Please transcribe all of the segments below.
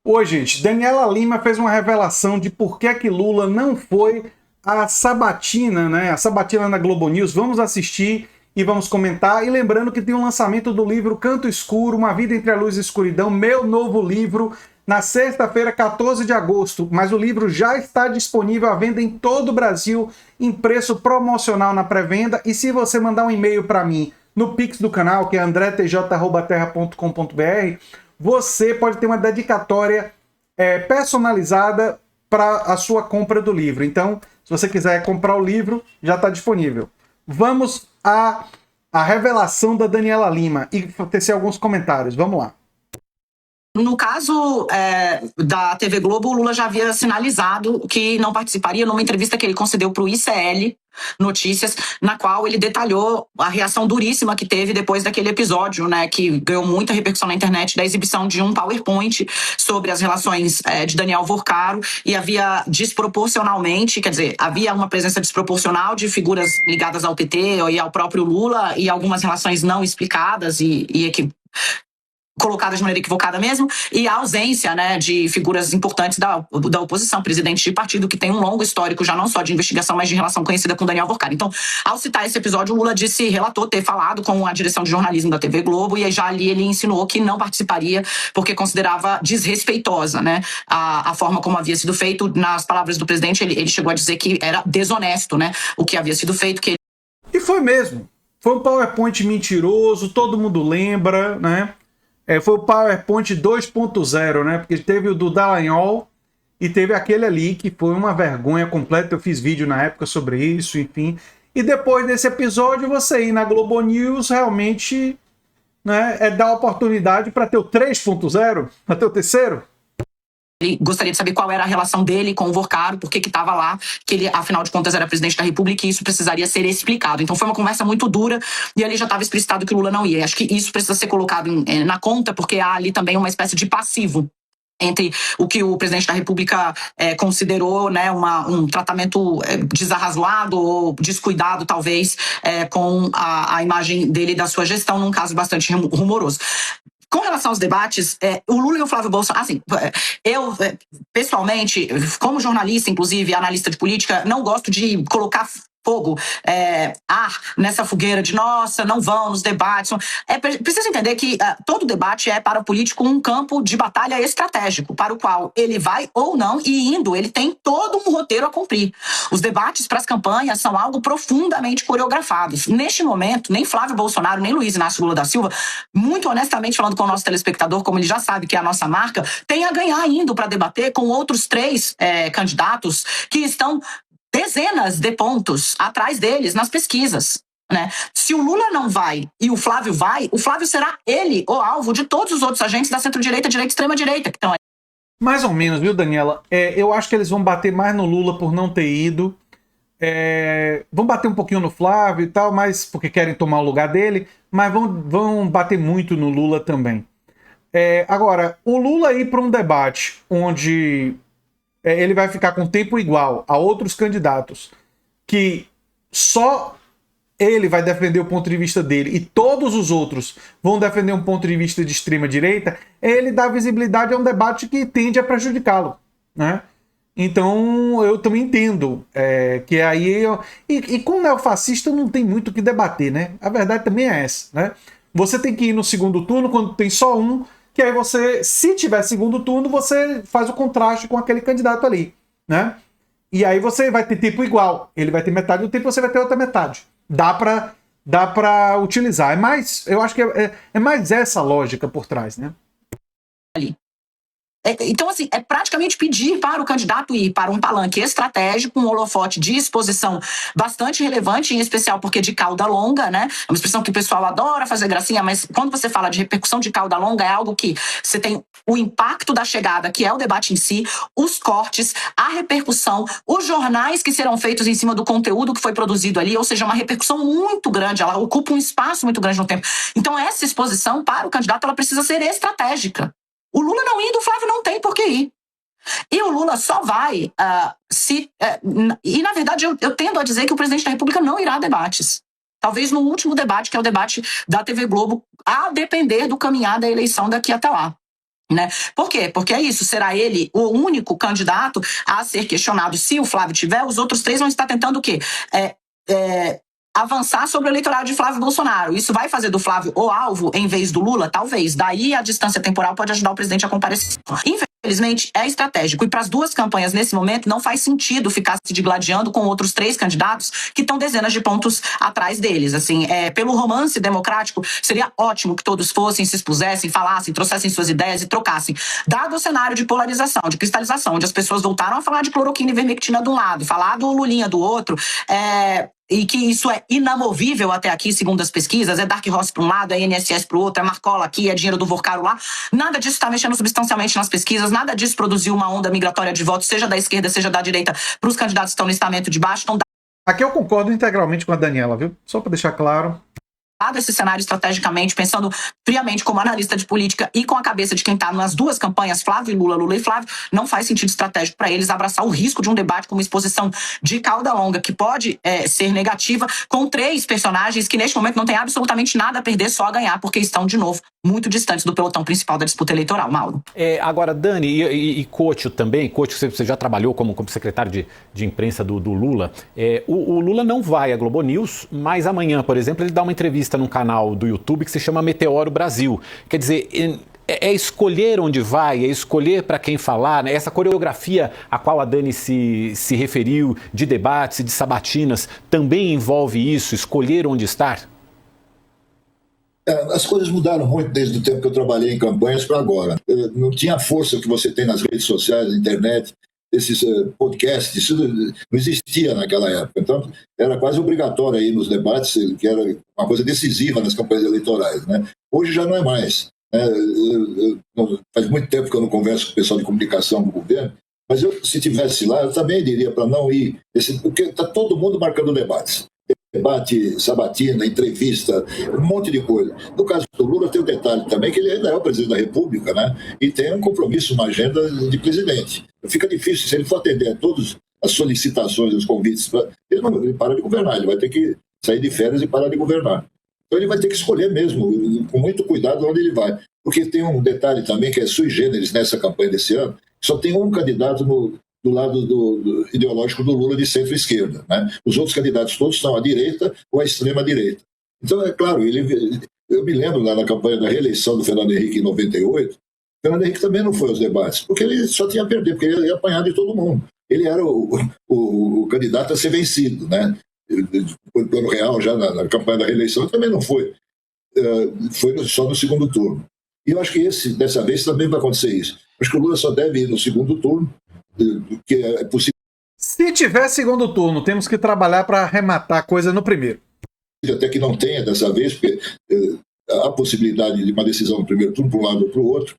Oi, gente. Daniela Lima fez uma revelação de por que que Lula não foi à sabatina, né? A sabatina na Globo News. Vamos assistir e vamos comentar. E lembrando que tem o lançamento do livro Canto Escuro, Uma Vida entre a Luz e a Escuridão, meu novo livro, na sexta-feira, 14 de agosto. Mas o livro já está disponível à venda em todo o Brasil, em preço promocional na pré-venda. E se você mandar um e-mail para mim no Pix do canal, que é andretj@terra.com.br, você pode ter uma dedicatória personalizada para a sua compra do livro. Então, se você quiser comprar o livro, já está disponível. Vamos à revelação da Daniela Lima e tecer alguns comentários. Vamos lá. No caso da TV Globo, o Lula já havia sinalizado que não participaria numa entrevista que ele concedeu para o ICL Notícias, na qual ele detalhou a reação duríssima que teve depois daquele episódio, né, que ganhou muita repercussão na internet, da exibição de um PowerPoint sobre as relações de Daniel Vorcaro, e havia desproporcionalmente, quer dizer, havia uma presença desproporcional de figuras ligadas ao PT e ao próprio Lula, e algumas relações não explicadas e colocadas de maneira equivocada mesmo, e a ausência, né, de figuras importantes da oposição, presidente de partido, que tem um longo histórico já não só de investigação, mas de relação conhecida com Daniel Vorcaro. Então, ao citar esse episódio, o Lula relatou ter falado com a direção de jornalismo da TV Globo, e aí já ali ele insinuou que não participaria, porque considerava desrespeitosa, né, a forma como havia sido feito. Nas palavras do presidente, ele chegou a dizer que era desonesto, né, o que havia sido feito. E foi mesmo. Foi um PowerPoint mentiroso, todo mundo lembra, né? Foi o PowerPoint 2.0, né? Porque teve o do Dallagnol e teve aquele ali que foi uma vergonha completa. Eu fiz vídeo na época sobre isso, enfim. E depois desse episódio, você ir na Globo News realmente, né, dar oportunidade para ter o 3.0, para ter o terceiro. Ele gostaria de saber qual era a relação dele com o Vorcaro, por que estava lá, que ele, afinal de contas, era presidente da República, e isso precisaria ser explicado. Então foi uma conversa muito dura, e ali já estava explicitado que o Lula não ia. Acho que isso precisa ser colocado na conta, porque há ali também uma espécie de passivo entre o que o presidente da República considerou, né, um tratamento desarrazoado ou descuidado, talvez, com a imagem dele e da sua gestão, num caso bastante rumoroso. Com relação aos debates, o Lula e o Flávio Bolsonaro, assim, eu, pessoalmente, como jornalista, inclusive, analista de política, não gosto de colocar fogo, ar nessa fogueira de nossa, não vão nos debates. Precisa entender que todo debate é para o político um campo de batalha estratégico, para o qual ele vai ou não, e indo, ele tem todo um roteiro a cumprir. Os debates para as campanhas são algo profundamente coreografados. Neste momento, nem Flávio Bolsonaro, nem Luiz Inácio Lula da Silva, muito honestamente falando com o nosso telespectador, como ele já sabe que é a nossa marca, tem a ganhar indo para debater com outros 3 candidatos que estão dezenas de pontos atrás deles nas pesquisas, né? Se o Lula não vai e o Flávio vai, o Flávio será ele o alvo de todos os outros agentes da centro-direita, direita e extrema-direita que estão aí. Mais ou menos, viu, Daniela? Eu acho que eles vão bater mais no Lula por não ter ido. Vão bater um pouquinho no Flávio e tal, mas porque querem tomar o lugar dele, mas vão bater muito no Lula também. Agora, o Lula ir para um debate onde ele vai ficar com tempo igual a outros candidatos, que só ele vai defender o ponto de vista dele e todos os outros vão defender um ponto de vista de extrema direita, ele dá visibilidade a um debate que tende a prejudicá-lo, né? Então eu também entendo que aí e com o neofascista não tem muito o que debater, né? A verdade também é essa, né? Você tem que ir no segundo turno quando tem só um, que aí você, se tiver segundo turno, você faz o contraste com aquele candidato ali, né? E aí você vai ter tempo igual. Ele vai ter metade do tempo, você vai ter outra metade. Dá pra utilizar. Eu acho que é mais essa lógica por trás, né? Ali. Então, assim, é praticamente pedir para o candidato ir para um palanque estratégico, um holofote de exposição bastante relevante, em especial porque de cauda longa, né? É uma expressão que o pessoal adora fazer gracinha, mas quando você fala de repercussão de cauda longa, é algo que você tem o impacto da chegada, que é o debate em si, os cortes, a repercussão, os jornais que serão feitos em cima do conteúdo que foi produzido ali, ou seja, uma repercussão muito grande, ela ocupa um espaço muito grande no tempo. Então, essa exposição para o candidato, ela precisa ser estratégica. O Lula não indo, o Flávio não tem por que ir. E o Lula só vai e, na verdade, eu tendo a dizer que o presidente da República não irá a debates. Talvez no último debate, que é o debate da TV Globo, a depender do caminhar da eleição daqui até lá. Né? Por quê? Porque é isso, será ele o único candidato a ser questionado. Se o Flávio tiver, os outros 3 vão estar tentando o quê? Avançar sobre o eleitorado de Flávio Bolsonaro. Isso vai fazer do Flávio o alvo em vez do Lula? Talvez. Daí a distância temporal pode ajudar o presidente a comparecer. Infelizmente, é estratégico. E para as duas campanhas, nesse momento, não faz sentido ficar se digladiando com outros 3 candidatos que estão dezenas de pontos atrás deles. Assim, pelo romance democrático, seria ótimo que todos fossem, se expusessem, falassem, trouxessem suas ideias e trocassem. Dado o cenário de polarização, de cristalização, onde as pessoas voltaram a falar de cloroquina e vermectina de um lado, falar do Lulinha do outro, e que isso é inamovível até aqui, segundo as pesquisas, é Dark Horse para um lado, é INSS para o outro, é Marcola aqui, é dinheiro do Vorcaro lá. Nada disso está mexendo substancialmente nas pesquisas, nada disso produziu uma onda migratória de votos, seja da esquerda, seja da direita, para os candidatos que estão no listamento de baixo. Então, aqui eu concordo integralmente com a Daniela, viu? Só para deixar claro. dado esse cenário estrategicamente, pensando friamente como analista de política e com a cabeça de quem está nas duas campanhas, Flávio e Lula, Lula e Flávio, não faz sentido estratégico para eles abraçar o risco de um debate com uma exposição de cauda longa, que pode ser negativa, com 3 personagens que neste momento não tem absolutamente nada a perder, só a ganhar, porque estão, de novo, muito distantes do pelotão principal da disputa eleitoral, Mauro. Agora, Dani, e Couto também, Couto, você já trabalhou como secretário de imprensa do Lula, o Lula não vai à Globo News, mas amanhã, por exemplo, ele dá uma entrevista num canal do YouTube que se chama Meteoro Brasil. Quer dizer, é escolher onde vai, é escolher para quem falar, né? Essa coreografia a qual a Dani se referiu, de debates e de sabatinas, também envolve isso, escolher onde estar? As coisas mudaram muito desde o tempo que eu trabalhei em campanhas para agora. Não tinha a força que você tem nas redes sociais, na internet, esses podcasts, isso não existia naquela época. Então, era quase obrigatório aí nos debates, que era uma coisa decisiva nas campanhas eleitorais, né? Hoje já não é mais. Faz muito tempo que eu não converso com o pessoal de comunicação do governo, mas se estivesse lá, eu também diria para não ir, porque está todo mundo marcando debates. Debate, sabatina, entrevista, um monte de coisa. No caso do Lula tem o detalhe também que ele ainda é o presidente da República, né? E tem um compromisso, uma agenda de presidente. Fica difícil, se ele for atender a todas as solicitações, os convites, ele para de governar, ele vai ter que sair de férias e parar de governar. Então ele vai ter que escolher mesmo, com muito cuidado, onde ele vai. Porque tem um detalhe também que é sui generis nessa campanha desse ano, só tem um candidato do lado do ideológico do Lula de centro-esquerda, né? Os outros candidatos todos estão à direita ou à extrema-direita. Então, é claro, eu me lembro lá na campanha da reeleição do Fernando Henrique em 98, o Fernando Henrique também não foi aos debates, porque ele só tinha a perder, porque ele ia apanhar de todo mundo. Ele era o candidato a ser vencido, né? No plano real, já na campanha da reeleição, também não foi. Foi só no segundo turno. E eu acho que dessa vez também vai acontecer isso. Acho que o Lula só deve ir no segundo turno, que é possível. Se tiver segundo turno, temos que trabalhar para arrematar a coisa no primeiro. Até que não tenha dessa vez, porque há a possibilidade de uma decisão no primeiro turno, para um lado ou para o outro,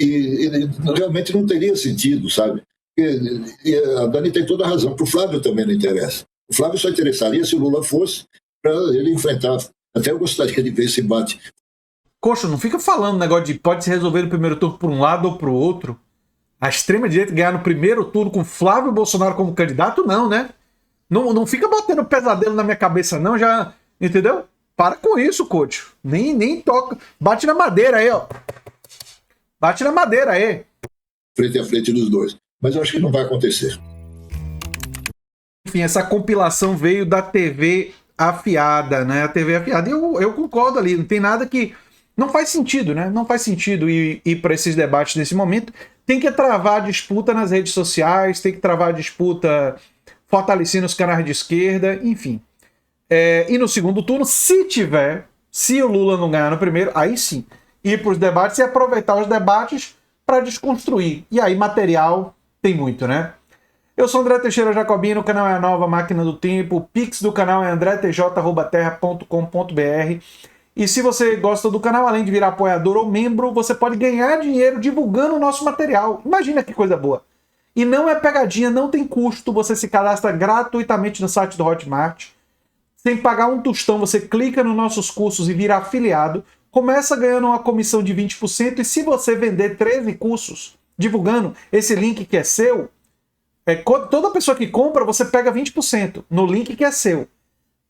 e realmente não teria sentido, sabe? E a Dani tem toda a razão. Para o Flávio também não interessa. O Flávio só interessaria se o Lula fosse para ele enfrentar. Até eu gostaria de ver esse embate. Coxa, não fica falando negócio de pode se resolver no primeiro turno por um lado ou para o outro. A extrema-direita ganhar no primeiro turno com Flávio Bolsonaro como candidato, não, né? Não fica botando pesadelo na minha cabeça, não, já. Entendeu? Para com isso, coach. Nem toca. Bate na madeira aí, ó. Bate na madeira aí. Frente a frente dos dois. Mas eu acho que não vai acontecer. Enfim, essa compilação veio da TV Afiada, né? A TV Afiada. E eu concordo ali. Não tem nada que. Não faz sentido, né? Não faz sentido ir para esses debates nesse momento. Tem que travar a disputa nas redes sociais, tem que travar a disputa fortalecendo os canais de esquerda, enfim. E no segundo turno, se o Lula não ganhar no primeiro, aí sim, ir para os debates e aproveitar os debates para desconstruir. E aí material tem muito, né? Eu sou André Teixeira Jacobino, o canal é a Nova Máquina do Tempo, o pix do canal é andretj@terra.com.br. E se você gosta do canal, além de virar apoiador ou membro, você pode ganhar dinheiro divulgando o nosso material. Imagina que coisa boa. E não é pegadinha, não tem custo, você se cadastra gratuitamente no site do Hotmart. Sem pagar um tostão, você clica nos nossos cursos e vira afiliado. Começa ganhando uma comissão de 20%. E se você vender 13 cursos divulgando esse link que é seu, toda pessoa que compra, você pega 20% no link que é seu.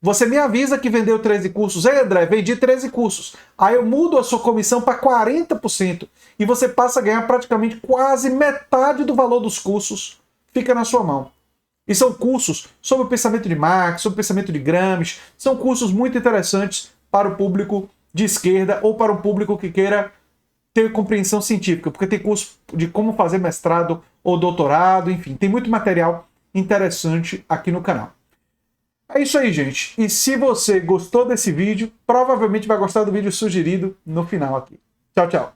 Você me avisa que vendeu 13 cursos. Ei, André, vendi 13 cursos. Aí eu mudo a sua comissão para 40% e você passa a ganhar praticamente quase metade do valor dos cursos. Fica na sua mão. E são cursos sobre o pensamento de Marx, sobre o pensamento de Gramsci. São cursos muito interessantes para o público de esquerda ou para o público que queira ter compreensão científica, porque tem curso de como fazer mestrado ou doutorado, enfim, tem muito material interessante aqui no canal. É isso aí, gente. E se você gostou desse vídeo, provavelmente vai gostar do vídeo sugerido no final aqui. Tchau, tchau.